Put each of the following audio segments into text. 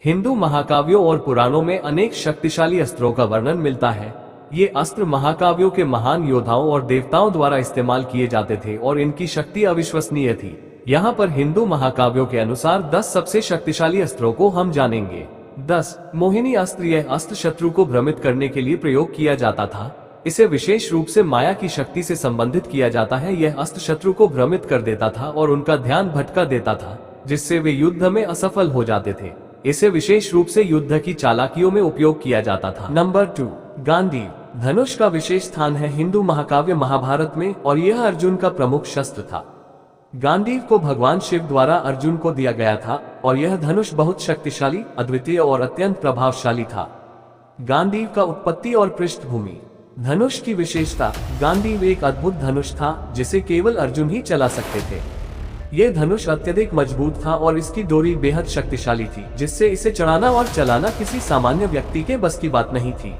हिंदू महाकाव्यों और पुराणों में अनेक शक्तिशाली अस्त्रों का वर्णन मिलता है। ये अस्त्र महाकाव्यों के महान योद्धाओं और देवताओं द्वारा इस्तेमाल किए जाते थे और इनकी शक्ति अविश्वसनीय थी। यहाँ पर हिंदू महाकाव्यों के अनुसार 10 सबसे शक्तिशाली अस्त्रों को हम जानेंगे। 10 मोहिनी अस्त्र। यह अस्त्र शत्रु को भ्रमित करने के लिए प्रयोग किया जाता था। इसे विशेष रूप से माया की शक्ति से संबंधित किया जाता है। यह अस्त्र शत्रु को भ्रमित कर देता था और उनका ध्यान भटका देता था, जिससे वे युद्ध में असफल हो जाते थे। इसे विशेष रूप से युद्ध की चालाकियों में उपयोग किया जाता था। नंबर 2, गांडीव। धनुष का विशेष स्थान है हिंदू महाकाव्य महाभारत में और यह अर्जुन का प्रमुख शस्त्र था। गांडीव को भगवान शिव द्वारा अर्जुन को दिया गया था और यह धनुष बहुत शक्तिशाली, अद्वितीय और अत्यंत प्रभावशाली था। गांडीव का उत्पत्ति और पृष्ठभूमि। धनुष की विशेषता। गांडीव एक अद्भुत धनुष था जिसे केवल अर्जुन ही चला सकते थे। यह धनुष अत्यधिक मजबूत था और इसकी डोरी बेहद शक्तिशाली थी, जिससे इसे चढ़ाना और चलाना किसी सामान्य व्यक्ति के बस की बात नहीं थी।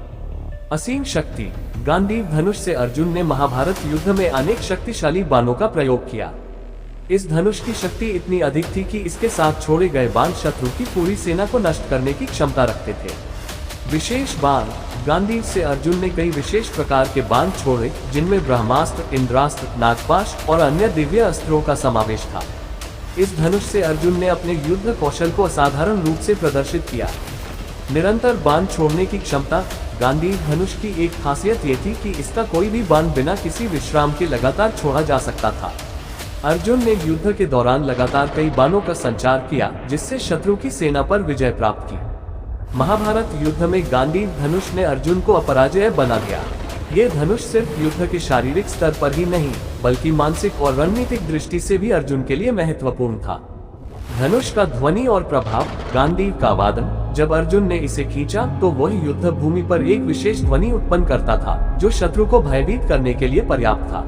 असीम शक्ति। गांडीव धनुष से अर्जुन ने महाभारत युद्ध में अनेक शक्तिशाली बाणों का प्रयोग किया। इस धनुष की शक्ति इतनी अधिक थी कि इसके साथ छोड़े गए बाण शत्रु की पूरी सेना को नष्ट करने की क्षमता रखते थे। विशेष बाण। गांडीव से अर्जुन ने कई विशेष प्रकार के बाण छोड़े, जिनमें ब्रह्मास्त्र, इंद्रास्त्र, नागपाश और अन्य दिव्य अस्त्रों का समावेश था। इस धनुष से अर्जुन ने अपने युद्ध कौशल को असाधारण रूप से प्रदर्शित किया। निरंतर बाण छोड़ने की क्षमता। गांडीव धनुष की एक खासियत ये थी कि इसका कोई भी बाण बिना किसी विश्राम के लगातार छोड़ा जा सकता था। अर्जुन ने युद्ध के दौरान लगातार कई बाणों का संचार किया, जिससे शत्रु की सेना पर विजय प्राप्त की। महाभारत युद्ध में गांडीव धनुष ने अर्जुन को अपराजय बना दिया। ये धनुष सिर्फ युद्ध के शारीरिक स्तर पर ही नहीं, बल्कि मानसिक और रणनीतिक दृष्टि से भी अर्जुन के लिए महत्वपूर्ण था। धनुष का ध्वनि और प्रभाव। गांडीव का वादन। जब अर्जुन ने इसे खींचा तो वह युद्ध भूमि पर एक विशेष ध्वनि उत्पन्न करता था, जो शत्रु को भयभीत करने के लिए पर्याप्त था।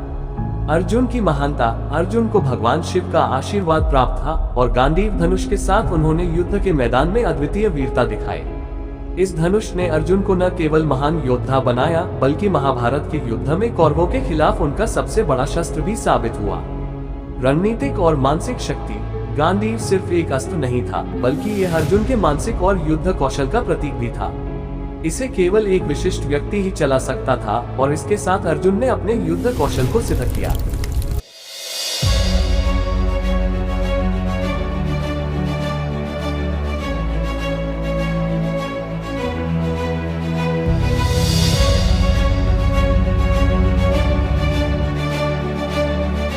अर्जुन की महानता। अर्जुन को भगवान शिव का आशीर्वाद प्राप्त था और गांडीव धनुष के साथ उन्होंने युद्ध के मैदान में अद्वितीय वीरता दिखाई। इस धनुष ने अर्जुन को न केवल महान योद्धा बनाया, बल्कि महाभारत के युद्ध में कौरवों के खिलाफ उनका सबसे बड़ा शस्त्र भी साबित हुआ। रणनीतिक और मानसिक शक्ति। गांडीव सिर्फ एक अस्त्र नहीं था, बल्कि यह अर्जुन के मानसिक और युद्ध कौशल का प्रतीक भी था। इसे केवल एक विशिष्ट व्यक्ति ही चला सकता था और इसके साथ अर्जुन ने अपने युद्ध कौशल को सिद्ध किया।